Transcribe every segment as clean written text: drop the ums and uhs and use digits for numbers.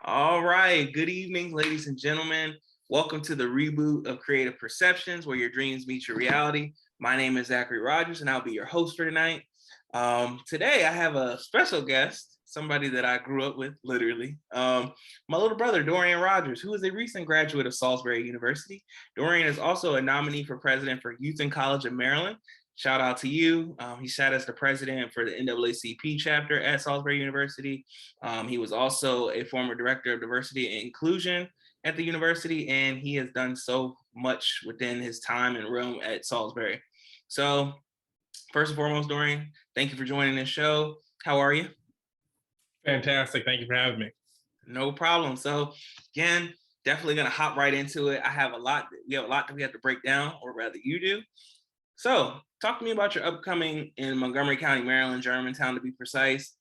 All right. Good evening, ladies and gentlemen. Welcome to the reboot of Creative Perceptions, where your dreams meet your reality. My name is Dorien Rogers, and I'll be your host for tonight. Today, I have a special guest, somebody that I grew up with, literally. My little brother, Dorien Rogers, who is a recent graduate of Salisbury University. Dorien is also a nominee for president for Youth and College of Maryland. Shout out to you. He sat as the president for the NAACP chapter at Salisbury University. He was also a former director of diversity and inclusion at the university, and he has done so much within his time and realm at Salisbury. So first and foremost, Dorien, thank you for joining this show. How are you? Fantastic. Thank you for having me. No problem. So again, definitely going to hop right into it. We have a lot that we have to break down, or rather you do. So talk to me about your upcoming in Montgomery County, Maryland, Germantown to be precise.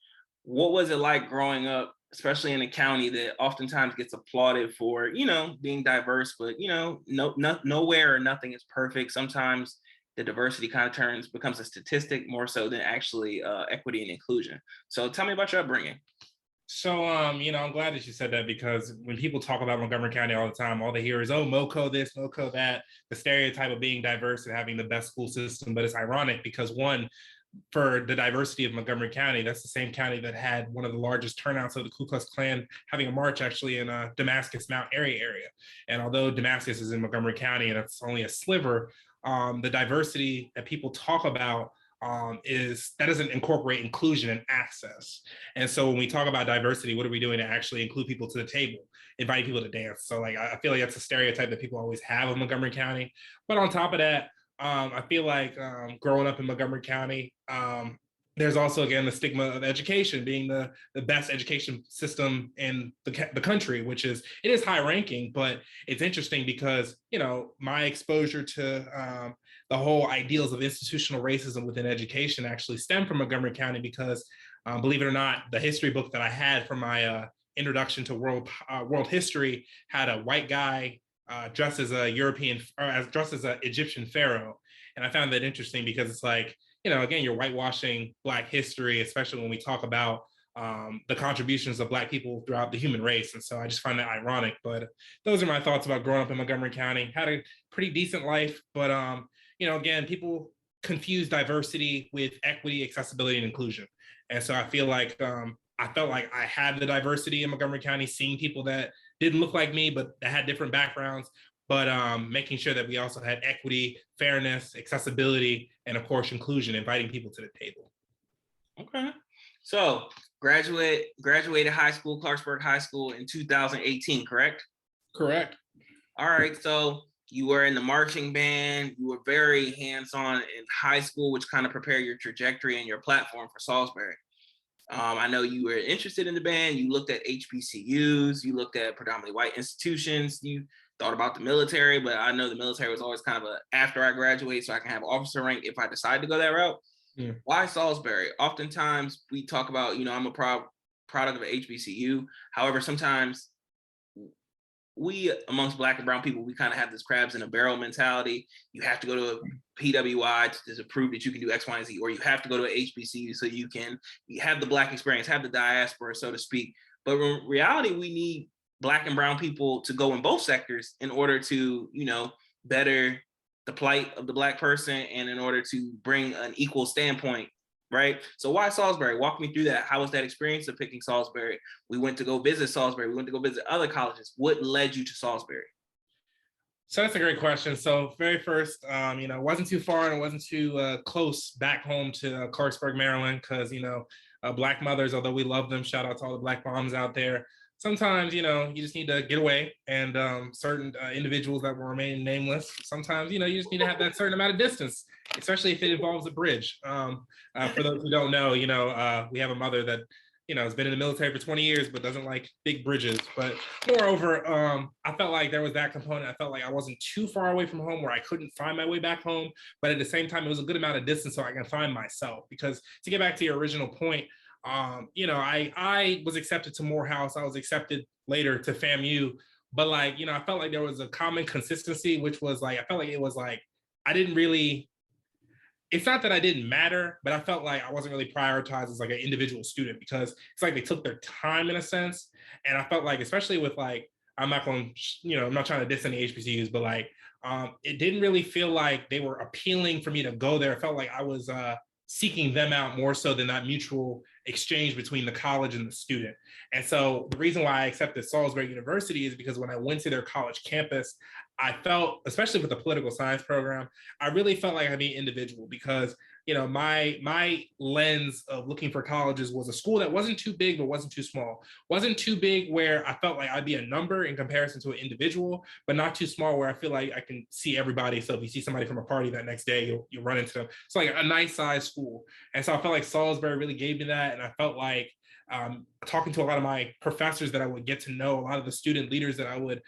What was it like growing up, especially in a county that oftentimes gets applauded for, being diverse, but, nowhere or nothing is perfect. Sometimes the diversity kind of becomes a statistic more so than actually equity and inclusion. So tell me about your upbringing. So, I'm glad that you said that, because when people talk about Montgomery County all the time, all they hear is, oh, MoCo this, MoCo that, the stereotype of being diverse and having the best school system. But it's ironic because, one, for the diversity of Montgomery County, that's the same county that had one of the largest turnouts of the Ku Klux Klan having a march actually in Damascus, Mount Airy area. And although Damascus is in Montgomery County and it's only a sliver, the diversity that people talk about is that doesn't incorporate inclusion and access. And so when we talk about diversity, what are we doing to actually include people to the table, inviting people to dance? So I feel like that's a stereotype that people always have of Montgomery County. But on top of that, I feel like growing up in Montgomery County, there's also, again, the stigma of education being the best education system in the country, which it is high ranking, but it's interesting because, my exposure to the whole ideals of institutional racism within education actually stem from Montgomery County because, believe it or not, the history book that I had for my introduction to world history had a white guy dressed as a dressed as an Egyptian pharaoh. And I found that interesting because it's like, again, you're whitewashing Black history, especially when we talk about the contributions of Black people throughout the human race. And so I just find that ironic. But those are my thoughts about growing up in Montgomery County. Had a pretty decent life, but again, people confuse diversity with equity, accessibility, and inclusion. And so I feel like I felt like I had the diversity in Montgomery County, seeing people that didn't look like me, but that had different backgrounds, but making sure that we also had equity, fairness, accessibility, and of course, inclusion, inviting people to the table. Okay. So graduated high school, Clarksburg High School in 2018, correct? Correct. All right. So you were in the marching band. You were very hands-on in high school, which kind of prepared your trajectory and your platform for Salisbury. I know you were interested in the band. You looked at HBCUs. You looked at predominantly white institutions. You thought about the military, but I know the military was always kind of after I graduate, so I can have officer rank if I decide to go that route. Yeah. Why Salisbury? Oftentimes we talk about, I'm a product of an HBCU. However, sometimes we, amongst Black and brown people, we kind of have this crabs in a barrel mentality. You have to go to a PWI to prove that you can do X, Y, and Z, or you have to go to an HBCU so you have the Black experience, have the diaspora, so to speak. But in reality, we need Black and brown people to go in both sectors in order to, better the plight of the Black person and in order to bring an equal standpoint, right? So why Salisbury? Walk me through that. How was that experience of picking Salisbury? We went to go visit Salisbury. We went to go visit other colleges. What led you to Salisbury? So that's a great question. So very first, it wasn't too far and it wasn't too close back home to Clarksburg, Maryland, because, Black mothers, although we love them, shout out to all the Black moms out there. Sometimes, you just need to get away, and certain individuals that will remain nameless, sometimes, you just need to have that certain amount of distance, especially if it involves a bridge. For those who don't know, we have a mother that, has been in the military for 20 years, but doesn't like big bridges. But moreover, I felt like there was that component. I felt like I wasn't too far away from home where I couldn't find my way back home. But at the same time, it was a good amount of distance so I can find myself. Because to get back to your original point, I was accepted to Morehouse. I was accepted later to FAMU. But I felt like there was a common consistency, which was I felt like it was I didn't really it's not that I didn't matter, but I felt like I wasn't really prioritized as like an individual student because it's like they took their time in a sense. And I felt like, especially with like, I'm not going to, I'm not trying to diss any HBCUs, but like, it didn't really feel like they were appealing for me to go there. It felt like I was seeking them out more so than that mutual exchange between the college and the student. And so the reason why I accepted Salisbury University is because when I went to their college campus, I felt, especially with the political science program, I really felt like I'd be individual because my lens of looking for colleges was a school that wasn't too big but wasn't too small, wasn't too big where I felt like I'd be a number in comparison to an individual, but not too small where I feel like I can see everybody. So if you see somebody from a party that next day, you'll run into them. It's like a nice size school, and so I felt like Salisbury really gave me that, and I felt like talking to a lot of my professors that I would get to know, a lot of the student leaders that I would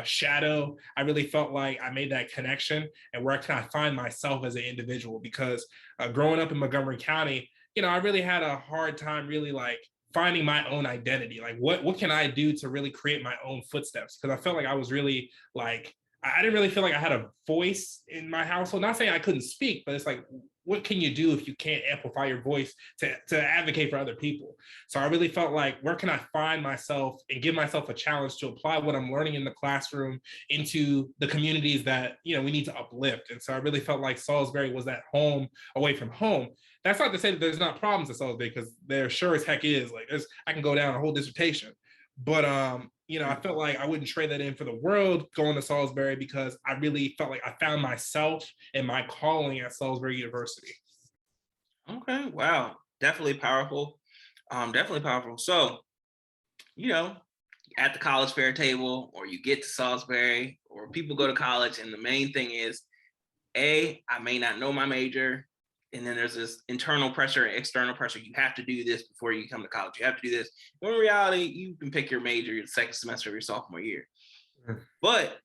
shadow, I really felt like I made that connection and where can I find myself as an individual because growing up in Montgomery County, I really had a hard time really like finding my own identity. Like what can I do to really create my own footsteps? Because I felt like I was really like, I didn't really feel like I had a voice in my household. Not saying I couldn't speak, but it's like, what can you do if you can't amplify your voice to advocate for other people? So I really felt like, where can I find myself and give myself a challenge to apply what I'm learning in the classroom into the communities that, we need to uplift. And so I really felt like Salisbury was that home away from home. That's not to say that there's not problems at Salisbury, because there sure as heck is. Like I can go down a whole dissertation. But I felt like I wouldn't trade that in for the world going to Salisbury because I really felt like I found myself and my calling at Salisbury University. Okay, wow, definitely powerful. Definitely powerful. So, you know, at the college fair table, or you get to Salisbury, or people go to college, and the main thing is, I may not know my major. And then there's this internal pressure and external pressure. You have to do this before you come to college. You have to do this. When in reality, you can pick your major your second semester of your sophomore year. Mm-hmm. But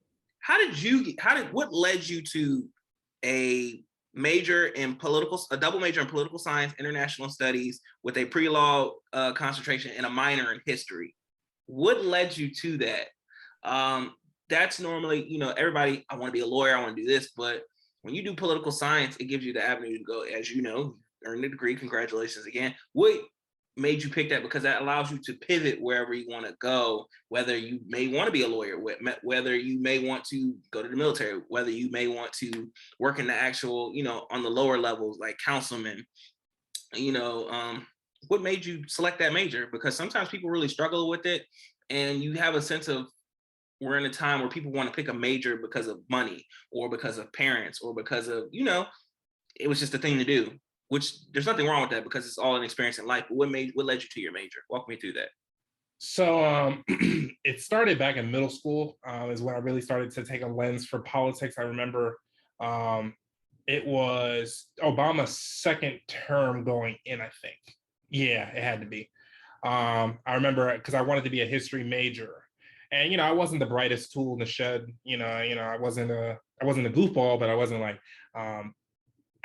what led you to a double major in political science, international studies, with a pre-law concentration and a minor in history? What led you to that? That's normally, everybody, I want to be a lawyer, I want to do this, but when you do political science, it gives you the avenue to go, as you know, earn a degree. Congratulations again. What made you pick that? Because that allows you to pivot wherever you want to go, whether you may want to be a lawyer, whether you may want to go to the military, whether you may want to work in the actual, on the lower levels, like councilman, what made you select that major? Because sometimes people really struggle with it, and you have a sense of, we're in a time where people want to pick a major because of money or because of parents or because of, it was just a thing to do, which there's nothing wrong with that because it's all an experience in life. But what led you to your major? Walk me through that. So it started back in middle school is when I really started to take a lens for politics. I remember it was Obama's second term going in, I think. Yeah, it had to be. I remember because I wanted to be a history major. And I wasn't the brightest tool in the shed. I wasn't a goofball, but I wasn't like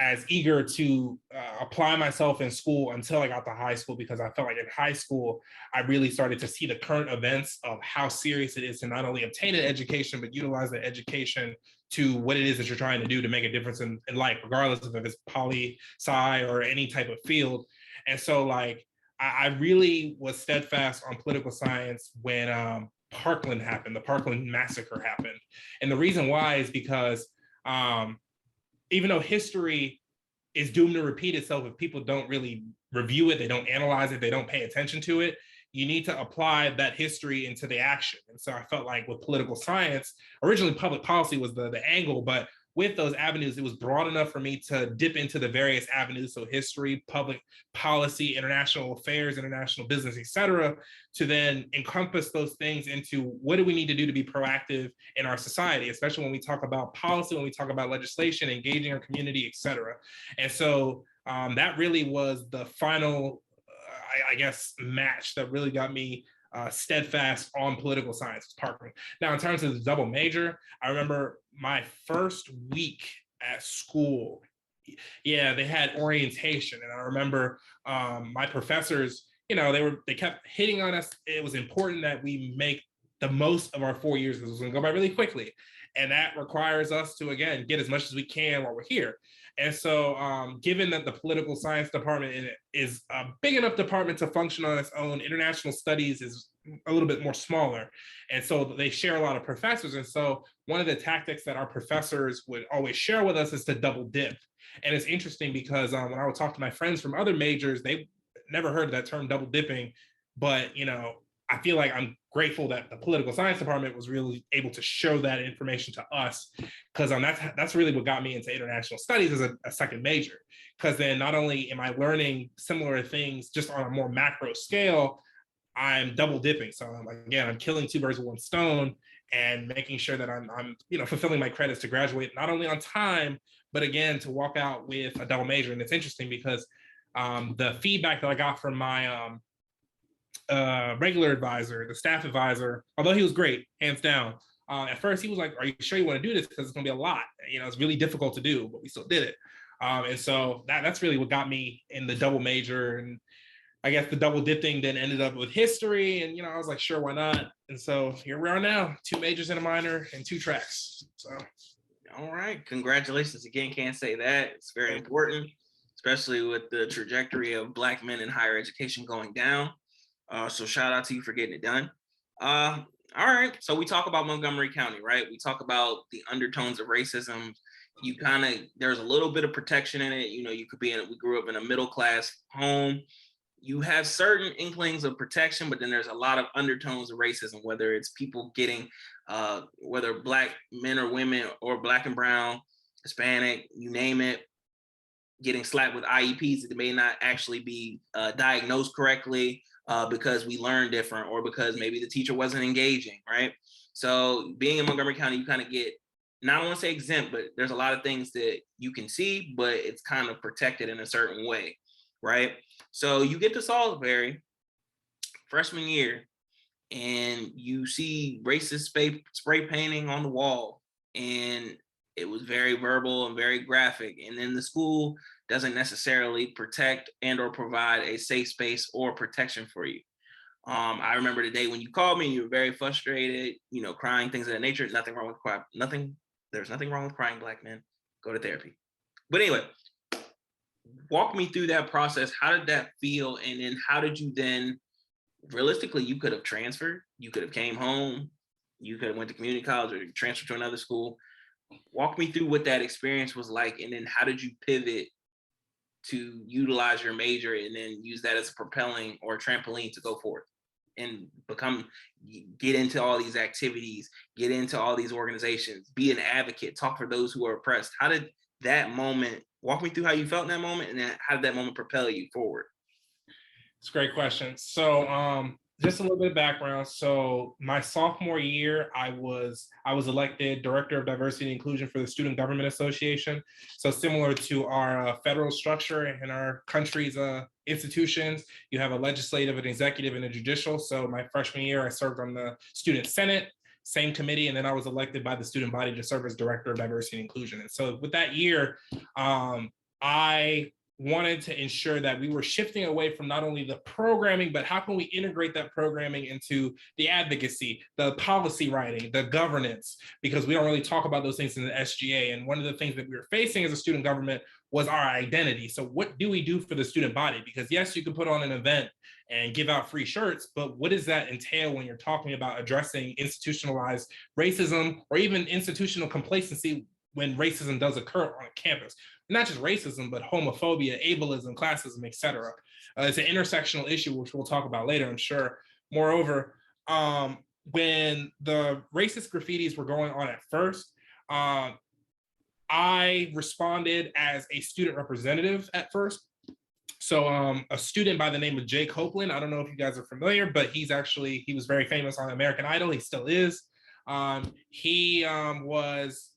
as eager to apply myself in school until I got to high school, because I felt like in high school I really started to see the current events of how serious it is to not only obtain an education but utilize the education to what it is that you're trying to do to make a difference in life, regardless of if it's poli-sci or any type of field. And so like I really was steadfast on political science when Parkland happened, the Parkland massacre happened. And the reason why is because even though history is doomed to repeat itself if people don't really review it, they don't analyze it, they don't pay attention to it, you need to apply that history into the action. And so I felt like with political science, originally public policy was the angle, but with those avenues, it was broad enough for me to dip into the various avenues. So history, public policy, international affairs, international business, et cetera, to then encompass those things into what do we need to do to be proactive in our society, especially when we talk about policy, when we talk about legislation, engaging our community, et cetera. And so that really was the final, I guess, match that really got me steadfast on political science, Parkland. Now, in terms of the double major, I remember my first week at school, they had orientation. And I remember my professors, they kept hitting on us. It was important that we make the most of our 4 years, because it was going to go by really quickly. And that requires us to, again, get as much as we can while we're here. And so given that the political science department is a big enough department to function on its own, international studies is a little bit more smaller. And so they share a lot of professors. And so one of the tactics that our professors would always share with us is to double dip. And it's interesting because when I would talk to my friends from other majors, they never heard of that term double dipping. But, you know, I feel like I'm grateful that the political science department was really able to show that information to us, because that's really what got me into international studies as a second major. Because then not only am I learning similar things just on a more macro scale, I'm double dipping. So I'm killing two birds with one stone and making sure that I'm fulfilling my credits to graduate not only on time, but again to walk out with a double major. And it's interesting because the feedback that I got from my regular advisor, the staff advisor, although he was great, hands down. At first, he was like, "Are you sure you want to do this? Because it's going to be a lot. You know, it's really difficult to do, but we still did it." And so that's really what got me in the double major. And I guess the double dip thing then ended up with history. And, I was like, sure, why not? And so here we are now, 2 majors and a minor and 2 tracks. So. All right. Congratulations again. Can't say that. It's very important, especially with the trajectory of Black men in higher education going down. So shout out to you for getting it done. All right. So we talk about Montgomery County, right? We talk about the undertones of racism. There's a little bit of protection in it. We grew up in a middle class home. You have certain inklings of protection, but then there's a lot of undertones of racism, whether it's people getting, whether Black men or women or Black and brown, Hispanic, you name it, getting slapped with IEPs that may not actually be diagnosed correctly because we learn different or because maybe the teacher wasn't engaging, right? So being in Montgomery County, you kind of get, not want to say exempt, but there's a lot of things that you can see, but it's kind of protected in a certain way, right? So you get to Salisbury freshman year and you see racist spray painting on the wall, and it was very verbal and very graphic. And then the school doesn't necessarily protect and or provide a safe space or protection for you. I remember the day when you called me and you were very frustrated, crying, things of that nature. There's nothing wrong with crying, Black men. Go to therapy. But anyway, walk me through that process. How did that feel? And then how did you then, realistically, you could have transferred, you could have came home, you could have went to community college or transferred to another school. Walk me through what that experience was like. And then how did you pivot to utilize your major and then use that as a propelling or a trampoline to go forth and get into all these activities, get into all these organizations, be an advocate, talk for those who are oppressed? How did that moment, walk me through how you felt in that moment, and then how did that moment propel you forward? It's a great question. So just a little bit of background. So my sophomore year, I was elected Director of Diversity and Inclusion for the Student Government Association. So similar to our federal structure in our country's institutions, you have a legislative, an executive, and a judicial. So my freshman year, I served on the Student Senate, same committee, and then I was elected by the student body to serve as Director of Diversity and Inclusion. And so with that year, I wanted to ensure that we were shifting away from not only the programming, but how can we integrate that programming into the advocacy, the policy writing, the governance, because we don't really talk about those things in the SGA. And one of the things that we were facing as a student government was our identity. So what do we do for the student body? Because yes, you can put on an event and give out free shirts, but what does that entail when you're talking about addressing institutionalized racism or even institutional complacency when racism does occur on campus? Not just racism, but homophobia, ableism, classism, etc. It's an intersectional issue, which we'll talk about later, I'm sure. Moreover, when the racist graffitis were going on at first, I responded as a student representative at first. So a student by the name of Jay Copeland, I don't know if you guys are familiar, but he was very famous on American Idol. He still is. He was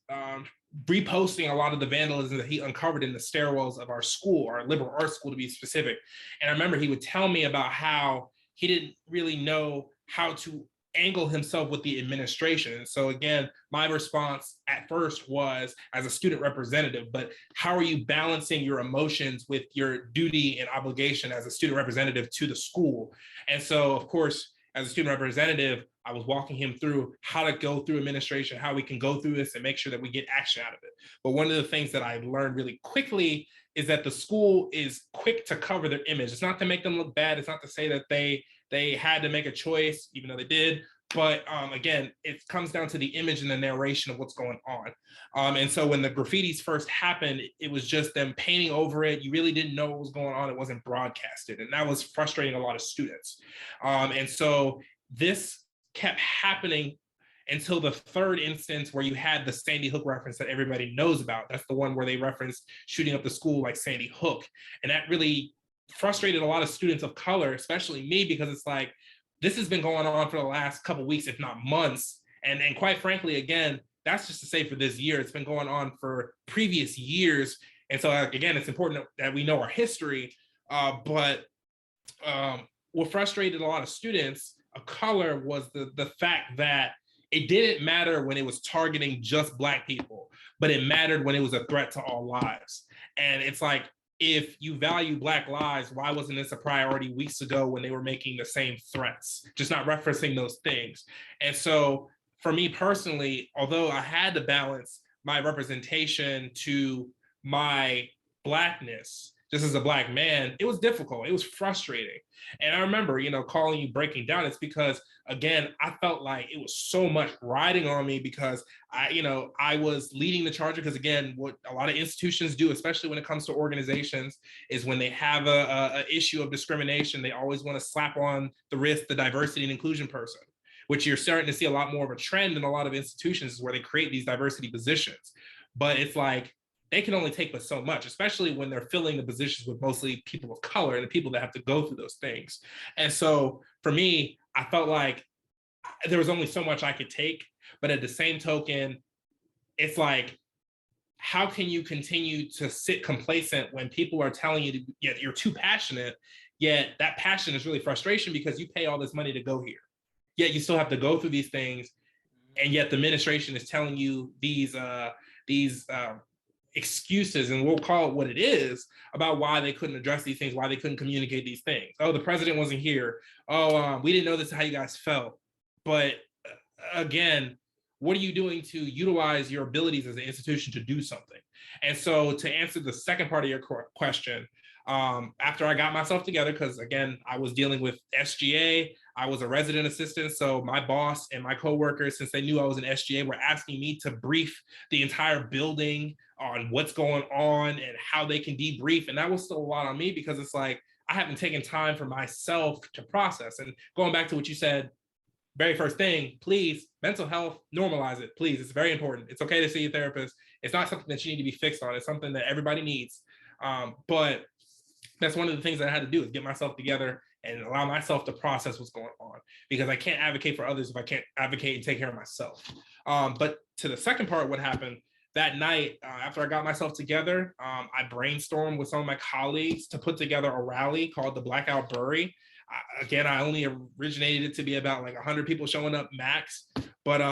reposting a lot of the vandalism that he uncovered in the stairwells of our school, our liberal arts school to be specific. And I remember he would tell me about how he didn't really know how to angle himself with the administration. And so again, my response at first was as a student representative, but how are you balancing your emotions with your duty and obligation as a student representative to the school? And so of course, as a student representative, I was walking him through how to go through administration, how we can go through this and make sure that we get action out of it. But one of the things that I learned really quickly is that the school is quick to cover their image. It's not to make them look bad. It's not to say that they had to make a choice, even though they did. But again, it comes down to the image and the narration of what's going on. And so when the graffitis first happened, it was just them painting over it. You really didn't know what was going on. It wasn't broadcasted. And that was frustrating a lot of students. And so this kept happening until the third instance where you had the Sandy Hook reference that everybody knows about. That's the one where they referenced shooting up the school like Sandy Hook. And that really frustrated a lot of students of color, especially me, because it's like, this has been going on for the last couple of weeks, if not months. And quite frankly, again, that's just to say for this year, it's been going on for previous years. And so again, it's important that we know our history, but what frustrated a lot of students of color was the fact that it didn't matter when it was targeting just Black people, but it mattered when it was a threat to all lives. And it's like, if you value Black lives, why wasn't this a priority weeks ago when they were making the same threats, just not referencing those things? And so for me personally, although I had to balance my representation to my Blackness, just as a Black man, it was difficult. It was frustrating. And I remember, calling you breaking down. It's because, again, I felt like it was so much riding on me because I was leading the charge. Because again, what a lot of institutions do, especially when it comes to organizations, is when they have a issue of discrimination, they always want to slap on the wrist the diversity and inclusion person, which you're starting to see a lot more of a trend in a lot of institutions where they create these diversity positions. But it's like, they can only take but so much, especially when they're filling the positions with mostly people of color and the people that have to go through those things. And so for me, I felt like there was only so much I could take. But at the same token, it's like, how can you continue to sit complacent when people are telling you you're too passionate, yet that passion is really frustration because you pay all this money to go here. Yet you still have to go through these things. And yet the administration is telling you these excuses, and we'll call it what it is, about why they couldn't address these things, why they couldn't communicate these things. Oh, the president wasn't here. Oh, we didn't know this is how you guys felt. But again, what are you doing to utilize your abilities as an institution to do something? And so to answer the second part of your question, after I got myself together, because again, I was dealing with SGA, I was a resident assistant. So my boss and my coworkers, since they knew I was an SGA, were asking me to brief the entire building on what's going on and how they can debrief. And that was still a lot on me because it's like, I haven't taken time for myself to process. And going back to what you said, very first thing, please, mental health, normalize it, please. It's very important. It's okay to see a therapist. It's not something that you need to be fixed on. It's something that everybody needs. But that's one of the things that I had to do, is get myself together and allow myself to process what's going on, because I can't advocate for others if I can't advocate and take care of myself. But to the second part, what happened that night, after I got myself together, I brainstormed with some of my colleagues to put together a rally called the Blackout Bury. Again, I only originated it to be about like 100 people showing up max. But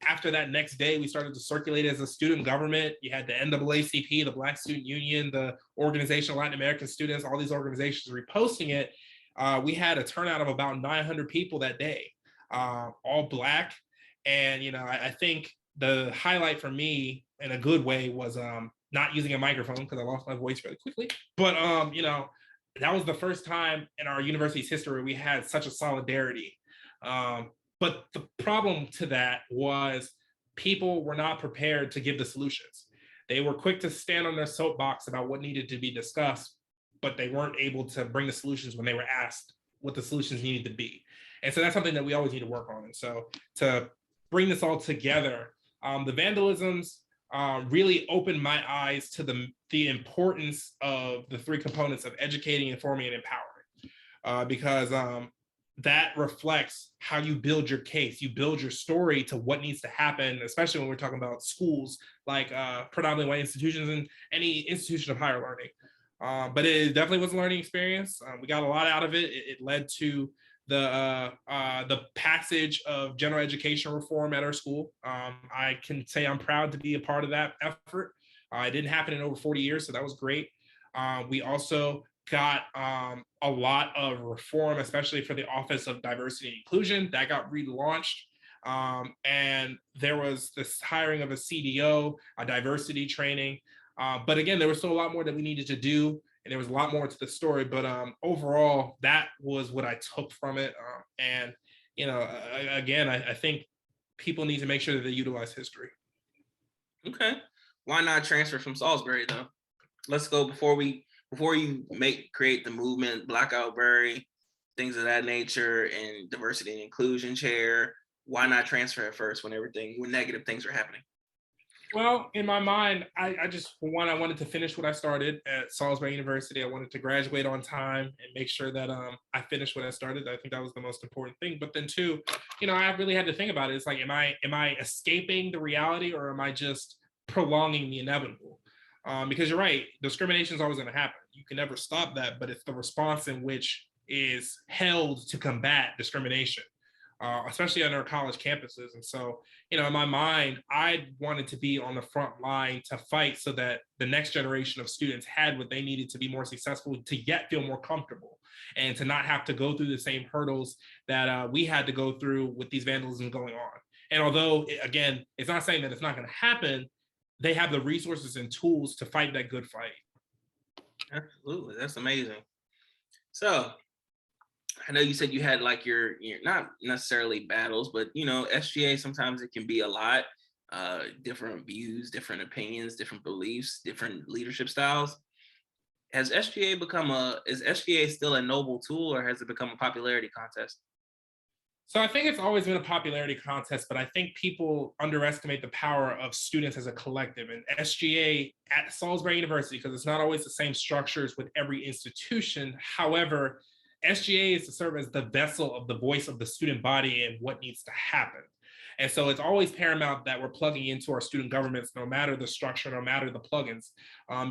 after that next day, we started to circulate as a student government. You had the NAACP, the Black Student Union, the Organization of Latin American Students, all these organizations reposting it. We had a turnout of about 900 people that day, all Black. And, I think the highlight for me in a good way was not using a microphone, because I lost my voice really quickly. But, that was the first time in our university's history we had such a solidarity. But the problem to that was people were not prepared to give the solutions. They were quick to stand on their soapbox about what needed to be discussed, but they weren't able to bring the solutions when they were asked what the solutions needed to be. And so that's something that we always need to work on. And so to bring this all together, the vandalisms really opened my eyes to the importance of the three components of educating, informing, and empowering, because that reflects how you build your case. You build your story to what needs to happen, especially when we're talking about schools, like predominantly white institutions and any institution of higher learning. But it definitely was a learning experience. We got a lot out of it. It led to the passage of general education reform at our school. I can say I'm proud to be a part of that effort. It didn't happen in over 40 years, so that was great. We also got a lot of reform, especially for the Office of Diversity and Inclusion. That got relaunched. And there was this hiring of a CDO, a diversity training. But again, there was still a lot more that we needed to do, and there was a lot more to the story. But overall, that was what I took from it. And again, I think people need to make sure that they utilize history. Okay. Why not transfer from Salisbury though? Let's go before you create the movement, Blackout Berry, things of that nature, and diversity and inclusion chair. Why not transfer at first when negative things are happening? Well, in my mind, I just, for one, I wanted to finish what I started at Salisbury University. I wanted to graduate on time and make sure that I finished what I started. I think that was the most important thing. But then two, I really had to think about it. It's like, am I escaping the reality, or am I just prolonging the inevitable? Because you're right, discrimination is always going to happen. You can never stop that, but it's the response in which is held to combat discrimination. Especially on our college campuses. And so, in my mind, I wanted to be on the front line to fight so that the next generation of students had what they needed to be more successful, to yet feel more comfortable, and to not have to go through the same hurdles that we had to go through with these vandalism going on. And although, again, it's not saying that it's not going to happen, they have the resources and tools to fight that good fight. Absolutely. That's amazing. So, I know you said you had like your not necessarily battles, but SGA, sometimes it can be a lot, different views, different opinions, different beliefs, different leadership styles. Is SGA still a noble tool, or has it become a popularity contest? So I think it's always been a popularity contest, but I think people underestimate the power of students as a collective. And SGA at Salisbury University, because it's not always the same structures with every institution. However, SGA is to serve as the vessel of the voice of the student body and what needs to happen. And so it's always paramount that we're plugging into our student governments, no matter the structure, no matter the plugins,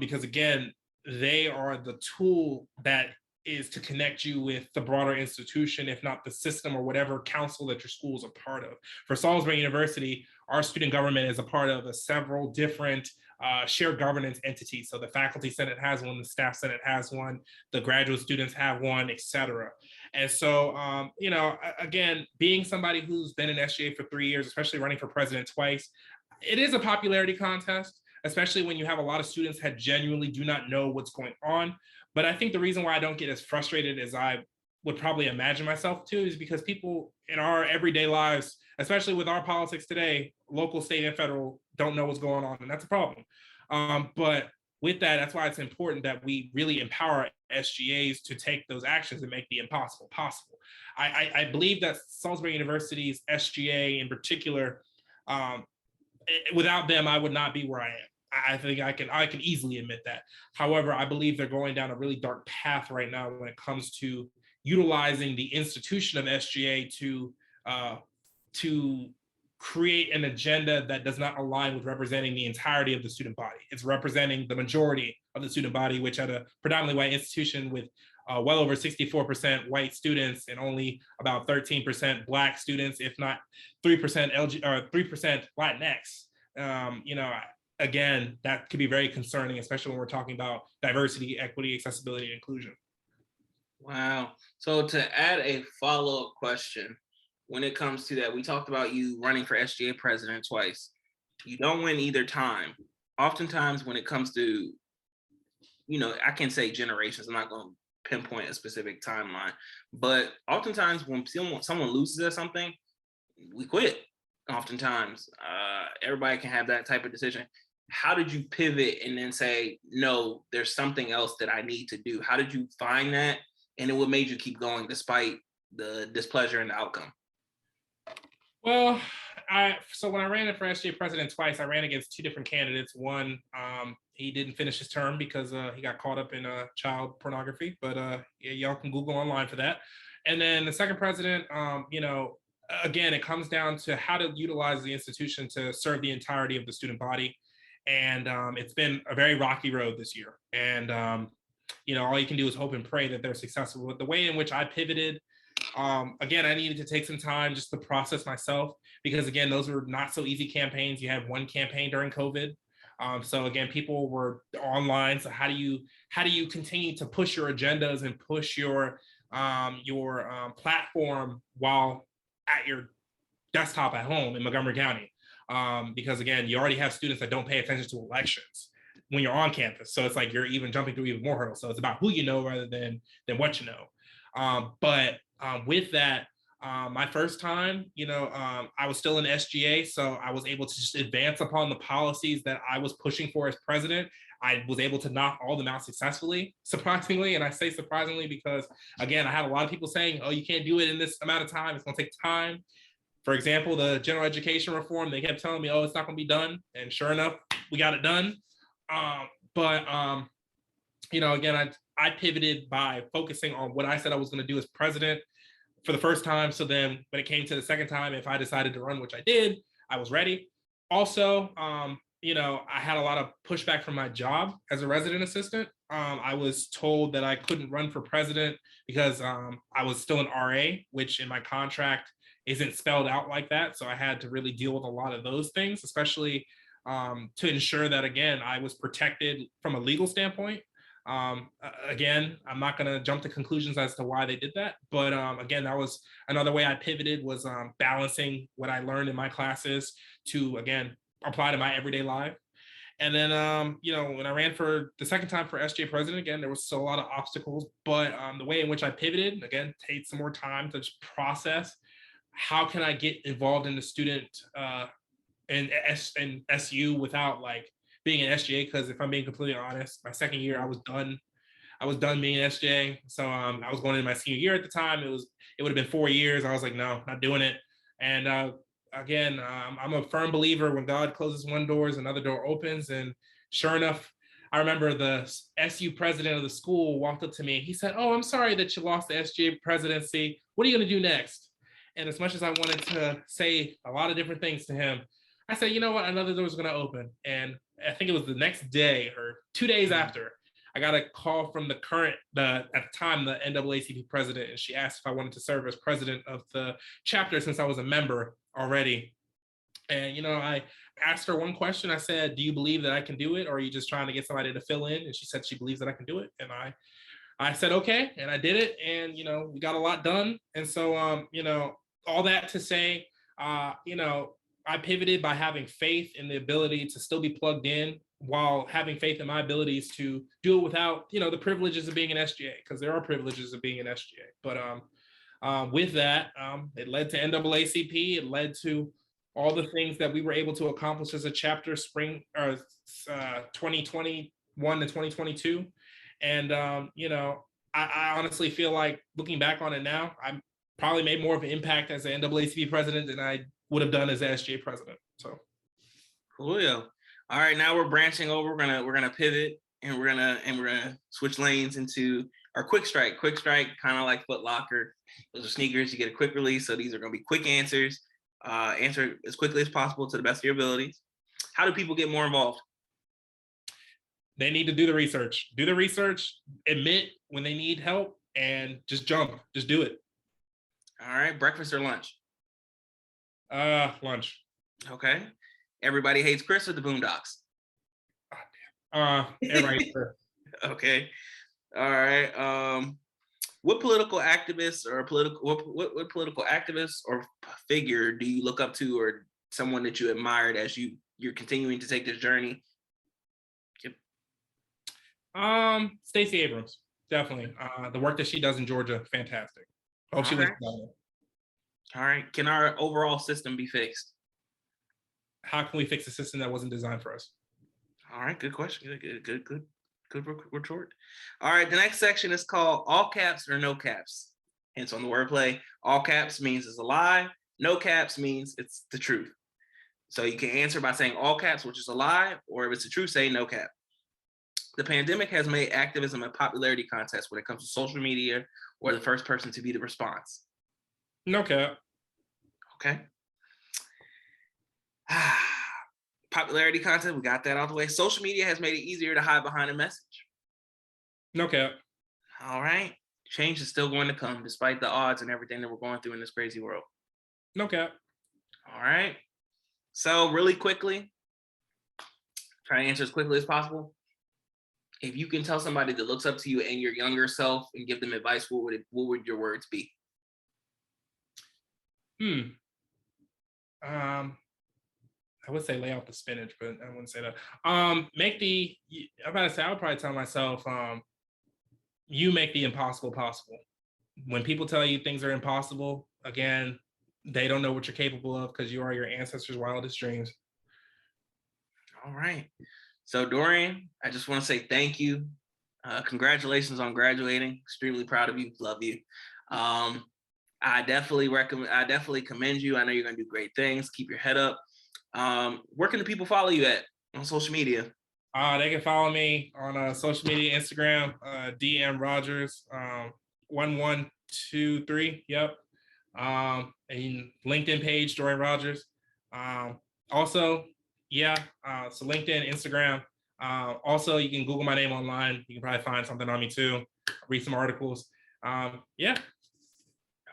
because again, they are the tool that is to connect you with the broader institution, if not the system or whatever council that your school is a part of. For Salisbury University, our student government is a part of several different shared governance entities. So the faculty senate has one, the staff senate has one, the graduate students have one, et cetera. And so, again, being somebody who's been in SGA for 3 years, especially running for president twice, it is a popularity contest, especially when you have a lot of students that genuinely do not know what's going on. But I think the reason why I don't get as frustrated as I would probably imagine myself to is because people in our everyday lives, especially with our politics today, local, state, and federal, don't know what's going on, and that's a problem. But with that, that's why it's important that we really empower SGAs to take those actions and make the impossible possible. I believe that Salisbury University's SGA in particular, without them, I would not be where I am. I think I can easily admit that. However, I believe they're going down a really dark path right now when it comes to utilizing the institution of SGA to create an agenda that does not align with representing the entirety of the student body. It's representing the majority of the student body, which at a predominantly white institution with well over 64% white students and only about 13% Black students, if not 3% 3% Latinx. Again, that could be very concerning, especially when we're talking about diversity, equity, accessibility, and inclusion. Wow. So to add a follow-up question, when it comes to that, we talked about you running for SGA president twice. You don't win either time. Oftentimes when it comes to, I can say generations, I'm not going to pinpoint a specific timeline, but oftentimes when someone loses at something, we quit. Oftentimes, everybody can have that type of decision. How did you pivot and then say, no, there's something else that I need to do? How did you find that? And what made you keep going despite the displeasure and the outcome? Well, so when I ran for SGA president twice, I ran against two different candidates. One, he didn't finish his term because he got caught up in child pornography, but yeah, y'all can Google online for that. And then the second president, again, it comes down to how to utilize the institution to serve the entirety of the student body. And it's been a very rocky road this year. And, all you can do is hope and pray that they're successful. But the way in which I pivoted, again, I needed to take some time just to process myself, because again, those were not so easy campaigns. You had one campaign during COVID. So again, people were online. So how do you continue to push your agendas and push your platform while at your desktop at home in Montgomery County? Because again, you already have students that don't pay attention to elections when you're on campus. So it's like you're even jumping through even more hurdles. So it's about who you know rather than what you know. But with that, my first time, I was still in SGA, so I was able to just advance upon the policies that I was pushing for as president. I was able to knock all of them out successfully, surprisingly. And I say surprisingly because, again, I had a lot of people saying, oh, you can't do it in this amount of time. It's going to take time. For example, the general education reform, they kept telling me, oh, it's not going to be done. And sure enough, we got it done. Again, I pivoted by focusing on what I said I was going to do as president for the first time. So then when it came to the second time, if I decided to run, which I did, I was ready. Also, I had a lot of pushback from my job as a resident assistant. I was told that I couldn't run for president because I was still an RA, which in my contract isn't spelled out like that. So I had to really deal with a lot of those things, especially to ensure that, again, I was protected from a legal standpoint. Again, I'm not going to jump to conclusions as to why they did that. But again, that was another way I pivoted, was balancing what I learned in my classes to, again, apply to my everyday life. And then, when I ran for the second time for SJ president, again, there was still a lot of obstacles, but the way in which I pivoted, again, takes some more time to just process. How can I get involved in the student and SU without like being an SGA? Because if I'm being completely honest, my second year I was done being an SGA. So I was going into my senior year at the time. It would have been 4 years. I was like, no, not doing it. And again, I'm a firm believer when God closes one door, another door opens. And sure enough, I remember the SU president of the school walked up to me. He said, oh, I'm sorry that you lost the SGA presidency. What are you going to do next? And as much as I wanted to say a lot of different things to him, I said, you know what, another door was going to open. And I think it was the next day or 2 days after, I got a call from at the time, the NAACP president, and she asked if I wanted to serve as president of the chapter since I was a member already. And, I asked her one question. I said, do you believe that I can do it? Or are you just trying to get somebody to fill in? And she said she believes that I can do it. And I said, okay. And I did it. And, we got a lot done. And so, all that to say, I pivoted by having faith in the ability to still be plugged in while having faith in my abilities to do it without, the privileges of being an SGA, because there are privileges of being an SGA. But with that, it led to NAACP. It led to all the things that we were able to accomplish as a chapter spring 2021 to 2022. And, I honestly feel like looking back on it now, I probably made more of an impact as an NAACP president than I would have done as an SGA president. So, cool. All right, now we're branching over. We're gonna pivot, and we're gonna switch lanes into our quick strike. Quick strike, kind of like Foot Locker. Those are sneakers. You get a quick release. So these are gonna be quick answers. Answer as quickly as possible to the best of your abilities. How do people get more involved? They need to do the research. Do the research. Admit when they need help, and just jump. Just do it. All right, breakfast or lunch? Lunch. Okay. Everybody Hates Chris or the Boondocks? Everybody. Okay. All right. What political activist or what political activist or figure do you look up to, or someone that you admired as you're continuing to take this journey? Stacey Abrams, definitely. The work that she does in Georgia, fantastic. Hope she listens. All right. Can our overall system be fixed? How can we fix a system that wasn't designed for us? All right. Good question. Good retort. All right. The next section is called all caps or no caps. Hence on the wordplay. All caps means it's a lie. No caps means it's the truth. So you can answer by saying all caps, which is a lie, or if it's the truth, say no cap. The pandemic has made activism a popularity contest when it comes to social media or the first person to be the response. No cap. Okay. Popularity contest, we got that out of the way. Social media has made it easier to hide behind a message. No cap. All right. Change is still going to come despite the odds and everything that we're going through in this crazy world. No cap. All right. So really quickly, Try to answer as quickly as possible. If you can tell somebody that looks up to you and your younger self and give them advice, what would your words be? Um, I would say lay out the spinach, but I wouldn't say that. I'm about to say, I would probably tell myself, you make the impossible possible. When people tell you things are impossible, again, they don't know what you're capable of because you are your ancestors' wildest dreams. All right. So Dorien, I just want to say thank you. Congratulations on graduating. Extremely proud of you. Love you. I definitely commend you. I know you're gonna do great things. Keep your head up. Where can the people follow you at on social media? They can follow me on social media, Instagram, DM Rogers, 1123. Yep. And LinkedIn page, Dorien Rogers. Also, yeah. So LinkedIn, Instagram. Also, you can Google my name online. You can probably find something on me too. Read some articles. Yeah.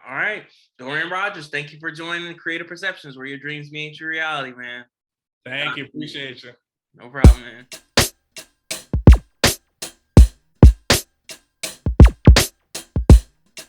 All right, Dorien Rogers. Thank you for joining Creative Perceptions, where your dreams meet your reality, man. Thank you. Appreciate you. No problem, man.